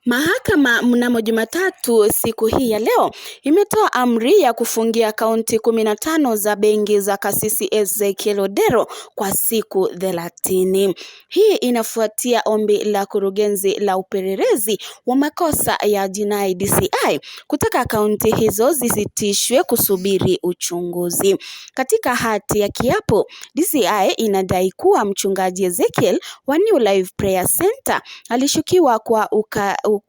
Mahakama mnamo Jumatatu siku hii ya leo imetoa amri ya kufungia akaunti 15 za benki za kasisi Ezekiel Odero kwa siku 30. Hii inafuatia ombi la kurugenzi la upelelezi wa makosa ya jinai DCI kutaka akaunti hizo zisitishwe kusubiri uchunguzi. Katika hati ya kiapo, DCI inadai kuwa mchungaji Ezekiel wa New Life Prayer Center alishukiwa kwa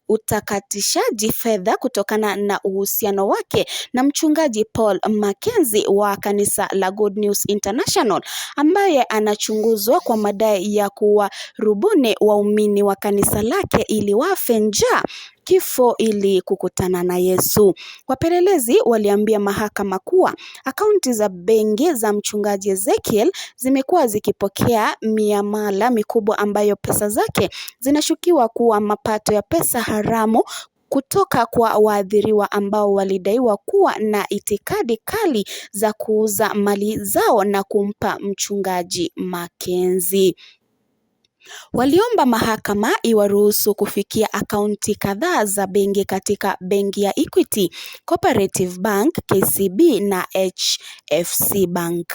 utakatishaji fedha kutokana na uhusiano wake na mchungaji Paul Mackenzie wa kanisa la Good News International, ambaye anachunguzwa kwa madai ya kuwarubuni waumini wa kanisa lake ili wafe njaa kifo ili kukutana na Yesu. Wapelelezi waliambia mahakama kuwa akaunti za benki za mchungaji Ezekiel zimekuwa zikipokea miamala mikubwa ambayo pesa zake zinashukiwa kuwa mapato ya pesa haramu kutoka kwa waathiriwa ambao walidaiwa kuwa na itikadi kali za kuuza mali zao na kumpa mchungaji Mackenzie. Waliomba mahakama iwaruhusu kufikia akaunti kadhaa za benki katika benki ya Equity, Cooperative Bank, KCB na HFC Bank.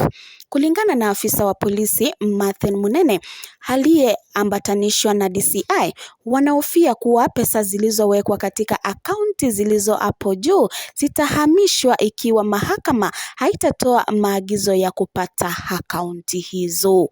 Kulingana na afisa wa polisi Mathen Munene aliyeambatanishwa na DCI, wanahofia kuwa pesa zilizowekwa katika akaunti zilizo hapo juu zitahamishwa ikiwa mahakama haitatoa maagizo ya kupata akaunti hizo.